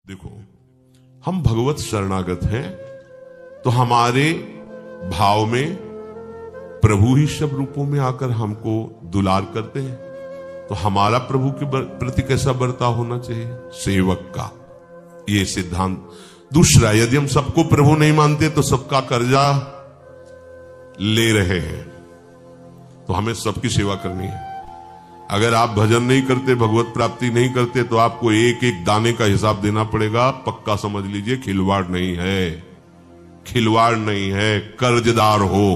देखो, हम भगवत शरणागत हैं तो हमारे भाव में प्रभु ही सब रूपों में आकर हमको दुलार करते हैं। तो हमारा प्रभु के प्रति कैसा बर्ताव होना चाहिए? सेवक का, ये सिद्धांत। दूसरा, यदि हम सबको प्रभु नहीं मानते तो सबका कर्जा ले रहे हैं, तो हमें सबकी सेवा करनी है। अगर आप भजन नहीं करते, भगवत प्राप्ति नहीं करते, तो आपको एक एक दाने का हिसाब देना पड़ेगा। पक्का समझ लीजिए, खिलवाड़ नहीं है, खिलवाड़ नहीं है। कर्जदार हो,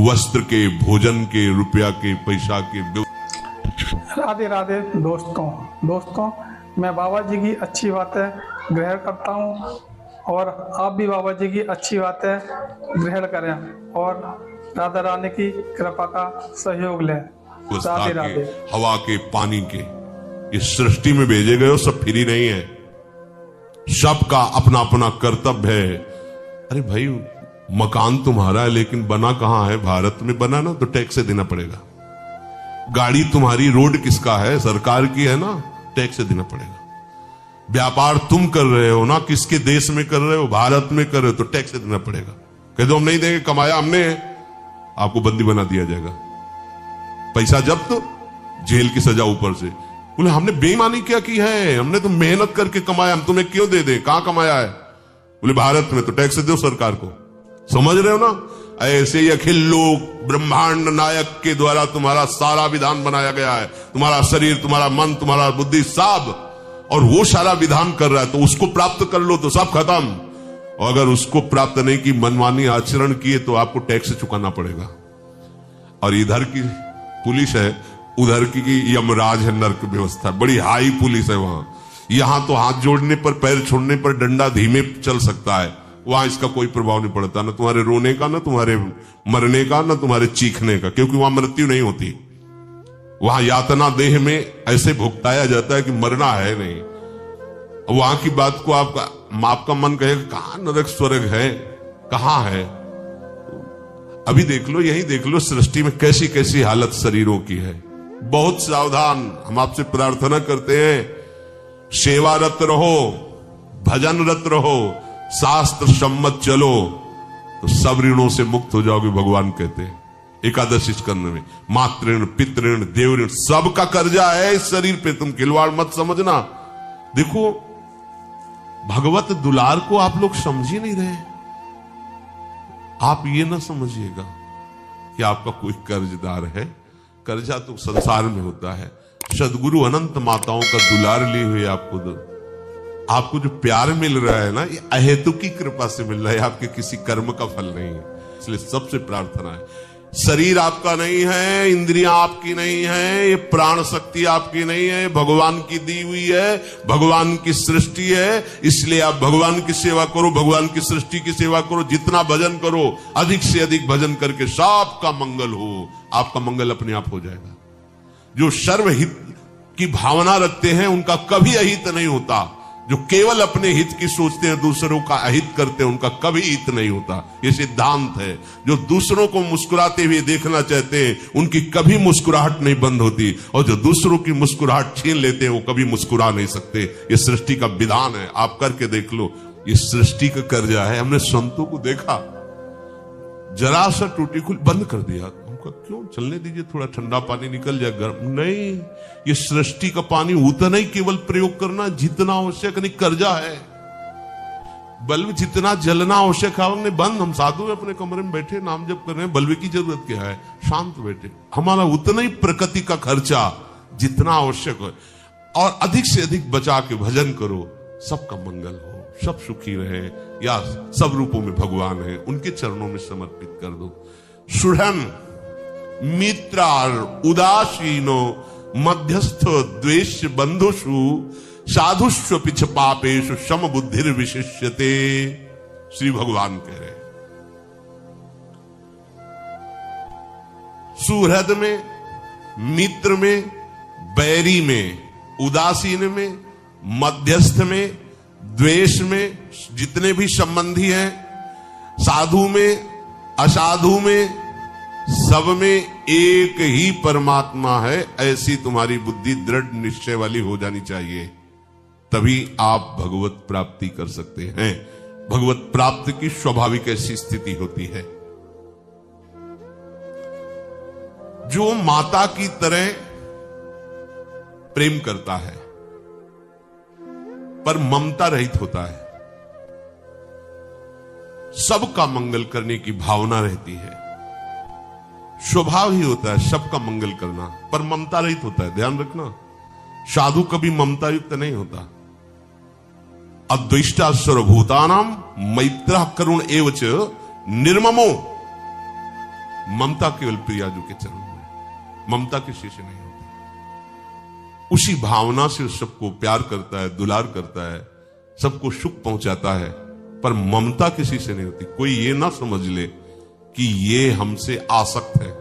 वस्त्र के, भोजन के, रुपया के, पैसा के। राधे राधे दोस्तों, मैं बाबा जी की अच्छी बातें ग्रहण करता हूँ और आप भी बाबा जी की अच्छी बातें ग्रहण करें और राधा रानी की कृपा का सहयोग लें। राधे राधे। हवा के, पानी के, इस सृष्टि में भेजे गए हो, सब फ्री नहीं है, सबका अपना अपना कर्तव्य है। अरे भाई, मकान तुम्हारा है लेकिन बना कहां है? भारत में बना ना, तो टैक्स से देना पड़ेगा। गाड़ी तुम्हारी, रोड किसका है? सरकार की है ना, टैक्स से देना पड़ेगा। व्यापार तुम कर रहे हो ना, किसके देश में कर रहे हो? भारत में कर रहे हो, तो टैक्स से देना पड़ेगा। कह दो हम नहीं देंगे, कमाया हमने है, आपको बंदी बना दिया जाएगा। पैसा जब्त, जेल की सजा ऊपर से। बोले हमने बेईमानी क्या की है? हमने तो मेहनत करके कमाया, हम तुम्हें क्यों दे दें? कहां कमाया है? बोले भारत में, तो टैक्स दो सरकार को। समझ रहे हो ना? ऐसे ही अखिल लोक ब्रह्मांड नायक के द्वारा तुम्हारा सारा विधान बनाया गया है। तुम्हारा शरीर, तुम्हारा मन, तुम्हारा बुद्धि, सब, और वो सारा विधान कर रहा है, तो उसको प्राप्त कर लो तो सब खत्म। और अगर उसको प्राप्त नहीं की, मनमानी आचरण किए, तो आपको टैक्स चुकाना पड़ेगा। और इधर की पुलिस है, उधर की यमराज है, नर्क व्यवस्था, बड़ी हाई पुलिस है वहां। यहां तो हाथ जोड़ने पर, पैर छोड़ने पर डंडा धीमे चल सकता है, वहां इसका कोई प्रभाव नहीं पड़ता, ना तुम्हारे रोने का, ना तुम्हारे मरने का, ना तुम्हारे चीखने का, क्योंकि वहां मृत्यु नहीं होती। वहां यातना देह में ऐसे भुगताया जाता है कि मरना है नहीं। वहां की बात को आपका मन कहेगा कहां नरक स्वर्ग है, कहां है? अभी देख लो, यही देख लो, सृष्टि में कैसी कैसी हालत शरीरों की है। बहुत सावधान। हम आपसे प्रार्थना करते हैं, सेवारत रहो, भजनरत रहो, शास्त्र सम्मत चलो, तो सब ऋणों से मुक्त हो जाओगे। भगवान कहते हैं एकादशी स्कंद में, मातृण, पितृण, देवऋण, सबका कर्जा है इस शरीर पे, तुम खिलवाड़ मत समझना। देखो, भगवत दुलार को आप लोग समझ ही नहीं रहे। आप ये ना समझिएगा कि आपका कोई कर्जदार है। कर्जा तो संसार में होता है। सदगुरु अनंत माताओं का दुलार लिए हुए आपको जो प्यार मिल रहा है ना, ये अहेतुक की कृपा से मिल रहा है, आपके किसी कर्म का फल नहीं है। इसलिए सबसे प्रार्थना है, शरीर आपका नहीं है, इंद्रियां आपकी नहीं है, ये प्राण शक्ति आपकी नहीं है, भगवान की दी हुई है, भगवान की सृष्टि है। इसलिए आप भगवान की सेवा करो, भगवान की सृष्टि की सेवा करो, जितना भजन करो, अधिक से अधिक भजन करके सबका मंगल हो, आपका मंगल अपने आप हो जाएगा। जो सर्वहित की भावना रखते हैं, उनका कभी अहित नहीं होता। जो केवल अपने हित की सोचते हैं, दूसरों का अहित करते हैं, उनका कभी हित नहीं होता। ये सिद्धांत है। जो दूसरों को मुस्कुराते हुए देखना चाहते हैं, उनकी कभी मुस्कुराहट नहीं बंद होती, और जो दूसरों की मुस्कुराहट छीन लेते हैं, वो कभी मुस्कुरा नहीं सकते। ये सृष्टि का विधान है, आप करके देख लो। ये सृष्टि का कर्जा है। हमने संतों को देखा, जरा सा टूटी खुल बंद कर दिया, क्यों? चलने दीजिए, थोड़ा ठंडा पानी निकल जाए, गर्म नहीं। ये सृष्टि का पानी उतना ही केवल प्रयोग करना जितना आवश्यक, नहीं कर्जा है। बल्ब जितना जलना आवश्यक है, हमने बंद। हम साधु अपने कमरे में बैठे नाम जप कर रहे हैं, बल्ब की जरूरत क्या है? शांत बैठे। हमारा उतना ही प्रकृति का खर्चा जितना आवश्यक है, और अधिक से अधिक बचा के भजन करो, सबका मंगल हो, सब सुखी रहे। या सब रूपों में भगवान है, उनके चरणों में समर्पित कर दो। सुढ़न मित्रार उदासीनो मध्यस्थ द्वेष बंधुषु साधुष्व पिछ पापेषु सम बुद्धिर विशिष्यते। श्री भगवान कह रहे, सुहृद में, मित्र में, बैरी में, उदासीन में, मध्यस्थ में, द्वेष में, जितने भी संबंधी हैं, साधु में, असाधु में, सब में एक ही परमात्मा है। ऐसी तुम्हारी बुद्धि दृढ़ निश्चय वाली हो जानी चाहिए। तभी आप भगवत प्राप्ति कर सकते हैं। भगवत प्राप्ति की स्वाभाविक ऐसी स्थिति होती है। जो माता की तरह प्रेम करता है पर ममता रहित होता है, सबका मंगल करने की भावना रहती है, स्वभाव ही होता है सबका मंगल करना, पर ममता रहित होता है। ध्यान रखना, साधु कभी ममता युक्त नहीं होता। अद्वेष्टा सर्वभूतानाम मैत्रः करुण एवच निर्ममो। ममता केवल प्रियाजू के चरणों में, ममता किसी से नहीं होती। उसी भावना से सबको प्यार करता है, दुलार करता है, सबको सुख पहुंचाता है, पर ममता किसी से नहीं होती। कोई ये ना समझ ले कि ये हमसे आसक्त है।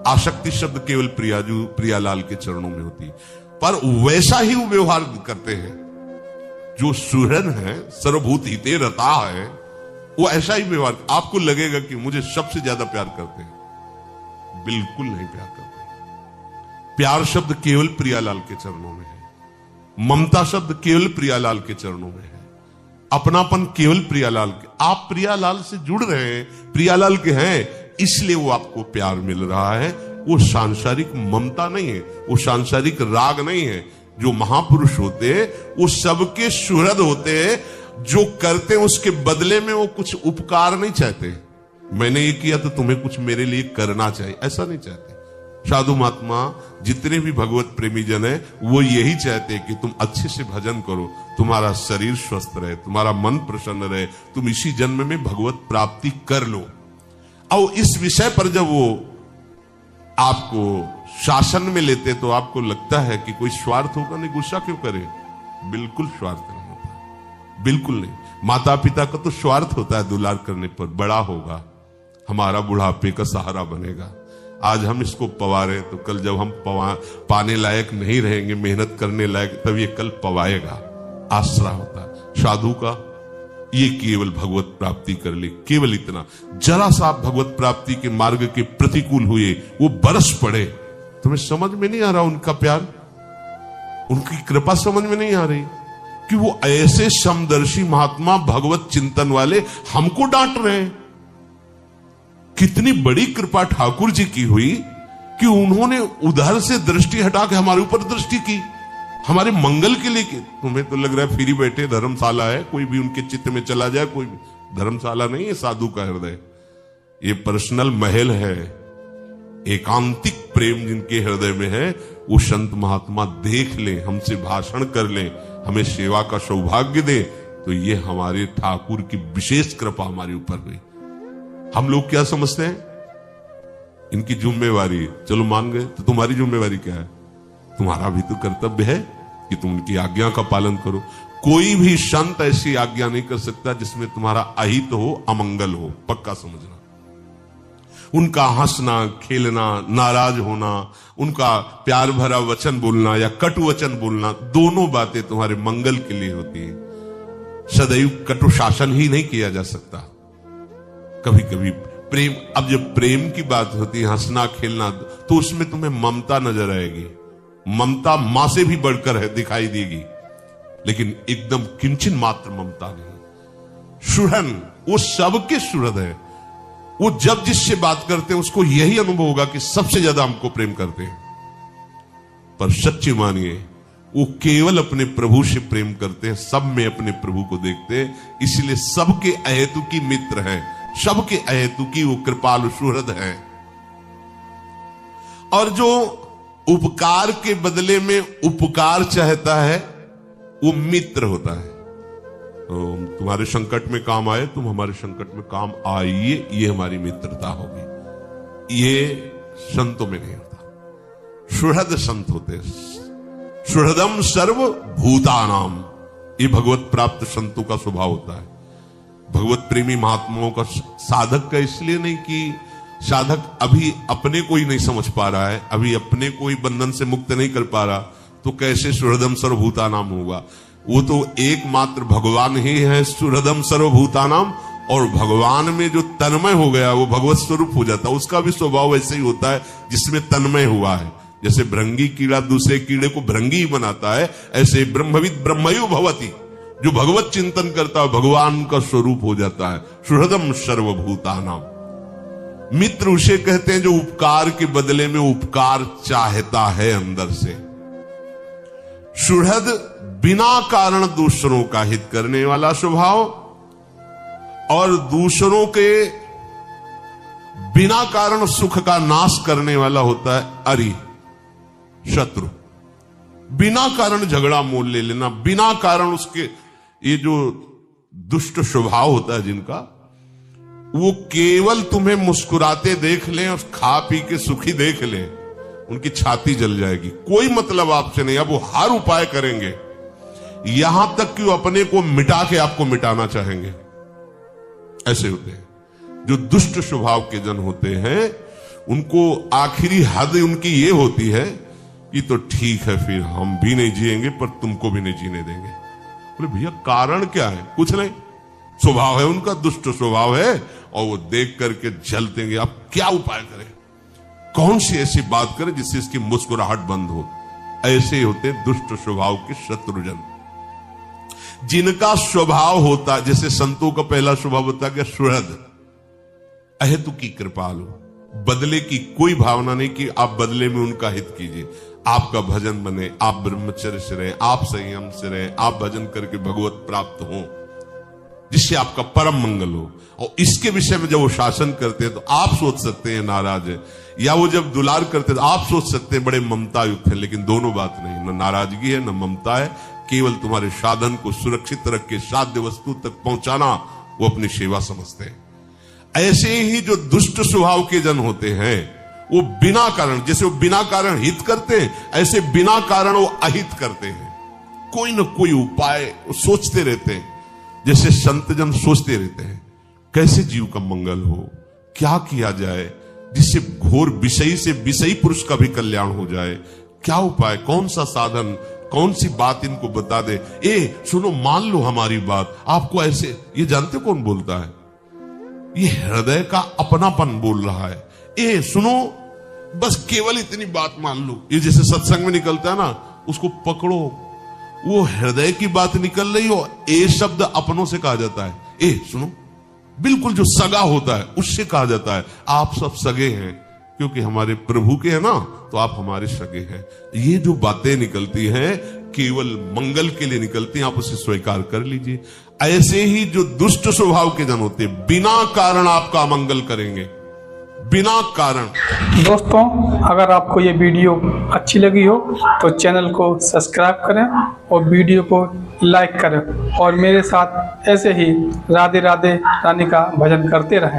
आसक्ति शब्द केवल प्रियाजू प्रियालाल के चरणों में होती है, पर वैसा ही वो व्यवहार करते हैं। जो सुहृद है, सर्वभूत हिते रता है, वो ऐसा ही व्यवहार। आपको लगेगा कि मुझे सबसे ज्यादा प्यार करते हैं, बिल्कुल नहीं प्यार करते। प्यार शब्द केवल प्रियालाल के चरणों में है, ममता शब्द केवल प्रियालाल के चरणों में है, अपनापन केवल प्रियालाल के। आप प्रियालाल से जुड़ रहे हैं, प्रियालाल के हैं, इसलिए वो आपको प्यार मिल रहा है। वो सांसारिक ममता नहीं है, वो सांसारिक राग नहीं है। जो महापुरुष होते हैं वो सबके सुहृद होते हैं, जो करते हैं उसके बदले में वो कुछ उपकार नहीं चाहते। मैंने ये किया तो तुम्हें कुछ मेरे लिए करना चाहिए, ऐसा नहीं चाहते। साधु महात्मा जितने भी भगवत प्रेमी जन है, वो यही चाहते हैं कि तुम अच्छे से भजन करो, तुम्हारा शरीर स्वस्थ रहे, तुम्हारा मन प्रसन्न रहे, तुम इसी जन्म में भगवत प्राप्ति कर लो। और इस विषय पर जब वो आपको शासन में लेते तो आपको लगता है कि कोई स्वार्थ होगा। नहीं, गुस्सा क्यों करे? बिल्कुल स्वार्थ नहीं होता, बिल्कुल नहीं। माता पिता का तो स्वार्थ होता है, दुलार करने पर बड़ा होगा, हमारा बुढ़ापे का सहारा बनेगा। आज हम इसको पवारे तो कल जब हम पाने लायक नहीं रहेंगे, मेहनत करने लायक, तब ये कल पवाएगा। आसरा होता है साधु का, ये केवल भगवत प्राप्ति कर ले, केवल इतना। जरा सा आप भगवत प्राप्ति के मार्ग के प्रतिकूल हुए, वो बरस पड़े, तुम्हें समझ में नहीं आ रहा उनका प्यार, उनकी कृपा समझ में नहीं आ रही कि वो ऐसे समदर्शी महात्मा भगवत चिंतन वाले हमको डांट रहे हैं। कितनी बड़ी कृपा ठाकुर जी की हुई कि उन्होंने उधर से दृष्टि हटा के हमारे ऊपर दृष्टि की, हमारे मंगल के लिए। तुम्हें तो लग रहा है फ्री बैठे धर्मशाला है, कोई भी उनके चित्त में चला जाए। कोई धर्मशाला नहीं है साधु का हृदय, ये पर्सनल महल है। एकांतिक प्रेम जिनके हृदय में है, वो संत महात्मा देख ले, हमसे भाषण कर ले, हमें सेवा का सौभाग्य दे, तो ये हमारे ठाकुर की विशेष कृपा हमारे ऊपर हुई। हम लोग क्या समझते हैं? इनकी जिम्मेवारी, चलो मान गए, तो तुम्हारी जिम्मेवारी क्या है? तुम्हारा भी तो कर्तव्य है कि तुम उनकी आज्ञा का पालन करो। कोई भी संत ऐसी आज्ञा नहीं कर सकता जिसमें तुम्हारा अहित हो, अमंगल हो, पक्का समझना। उनका हंसना, खेलना, नाराज होना, उनका प्यार भरा वचन बोलना या कटु वचन बोलना, दोनों बातें तुम्हारे मंगल के लिए होती है। सदैव कटु शासन ही नहीं किया जा सकता, कभी कभी प्रेम। अब जब प्रेम की बात होती है, हंसना खेलना, तो उसमें तुम्हें ममता नजर आएगी। ममता मां से भी बढ़कर है, दिखाई देगी, लेकिन एकदम किंचन मात्र ममता नहीं। सुहृद, वो सबके सुहृद है। वो जब जिससे बात करते हैं उसको यही अनुभव होगा कि सबसे ज्यादा हमको प्रेम करते हैं। पर सच्चे मानिए, वो केवल अपने प्रभु से प्रेम करते हैं, सब में अपने प्रभु को देखते हैं, इसलिए सबके अहेतुकी मित्र हैं, सबके अहेतुकी वो कृपालु सुहृद है। और जो उपकार के बदले में उपकार चाहता है, वो मित्र होता है। तो तुम्हारे संकट में काम आए, तुम हमारे संकट में काम आइए, ये हमारी मित्रता होगी। ये संतों में नहीं होता। सुहृद संत होते, सुहृदम सर्व भूतानाम, ये भगवत प्राप्त संतों का स्वभाव होता है। भगवत प्रेमी महात्माओं का, साधक का इसलिए नहीं कि साधक अभी अपने को ही नहीं समझ पा रहा है, अभी अपने को ही बंधन से मुक्त नहीं कर पा रहा, तो कैसे सुहृदम सर्वभूतानाम होगा? वो तो एकमात्र भगवान ही है सुहृदम सर्वभूतानाम, और भगवान में जो तन्मय हो गया वो भगवत स्वरूप हो जाता है। उसका भी स्वभाव ऐसे ही होता है जिसमें तन्मय हुआ है। जैसे भृंगी कीड़ा दूसरे कीड़े को भृंगी ही बनाता है, ऐसे ब्रह्मविद ब्रह्मयो भवति, जो भगवत चिंतन करता है भगवान का स्वरूप हो जाता है। सुहृदम सर्वभूतानाम, मित्र उसे कहते हैं जो उपकार के बदले में उपकार चाहता है अंदर से। सुहृद बिना कारण दूसरों का हित करने वाला स्वभाव, और दूसरों के बिना कारण सुख का नाश करने वाला होता है अरि, शत्रु। बिना कारण झगड़ा मोल ले लेना, बिना कारण उसके, ये जो दुष्ट स्वभाव होता है जिनका, वो केवल तुम्हें मुस्कुराते देख लें और खा पी के सुखी देख लें, उनकी छाती जल जाएगी, कोई मतलब आपसे नहीं। अब वो हर उपाय करेंगे, यहां तक कि वो अपने को मिटा के आपको मिटाना चाहेंगे। ऐसे होते हैं जो दुष्ट स्वभाव के जन होते हैं, उनको आखिरी हद उनकी ये होती है कि तो ठीक है फिर हम भी नहीं जिएंगे पर तुमको भी नहीं जीने देंगे। बोले भैया कारण क्या है? कुछ नहीं, स्वभाव है उनका, दुष्ट स्वभाव है, और वो देख करके जलते हैं। आप क्या उपाय करें, कौन सी ऐसी बात करें जिससे इसकी मुस्कुराहट बंद हो? ऐसे होते दुष्ट स्वभाव के शत्रुजन, जिनका स्वभाव होता, जैसे संतों का पहला स्वभाव होता है सुहृद, अहेतु की कृपालु, बदले की कोई भावना नहीं कि आप बदले में उनका हित कीजिए। आपका भजन बने, आप ब्रह्मचर्य से रहें, आप संयम से रहें, आप भजन करके भगवत प्राप्त हो, जिससे आपका परम मंगल हो। और इसके विषय में जब वो शासन करते हैं तो आप सोच सकते हैं नाराज है, या वो जब दुलार करते हैं तो आप सोच सकते हैं बड़े ममता युक्त है, लेकिन दोनों बात नहीं, न नाराजगी है न ममता है, केवल तुम्हारे साधन को सुरक्षित रख के साध्य वस्तु तक पहुंचाना वो अपनी सेवा समझते हैं। ऐसे ही जो दुष्ट स्वभाव के जन होते हैं, वो बिना कारण, जैसे वो बिना कारण हित करते हैं, ऐसे बिना कारण वो अहित करते हैं। कोई न कोई उपाय सोचते रहते हैं, जैसे संत जन सोचते रहते हैं कैसे जीव का मंगल हो, क्या किया जाए जिससे घोर विषयी से विषयी पुरुष का भी कल्याण हो जाए, क्या उपाय, कौन सा साधन, कौन सी बात इनको बता दे। ए सुनो, मान लो हमारी बात, आपको ऐसे, ये जानते कौन बोलता है? ये हृदय का अपनापन बोल रहा है। ए सुनो, बस केवल इतनी बात मान लो। ये जैसे सत्संग में निकलता है ना, उसको पकड़ो, वो हृदय की बात निकल रही हो, ए शब्द अपनों से कहा जाता है। ए सुनो, बिल्कुल जो सगा होता है उससे कहा जाता है आप सब सगे हैं, क्योंकि हमारे प्रभु के हैं ना, तो आप हमारे सगे हैं। ये जो बातें निकलती हैं केवल मंगल के लिए निकलती हैं, आप उसे स्वीकार कर लीजिए। ऐसे ही जो दुष्ट स्वभाव के जन होते हैं, बिना कारण आपका अमंगल करेंगे, बिना कारण। दोस्तों, अगर आपको ये वीडियो अच्छी लगी हो तो चैनल को सब्सक्राइब करें और वीडियो को लाइक करें, और मेरे साथ ऐसे ही राधे राधे रानी का भजन करते रहें।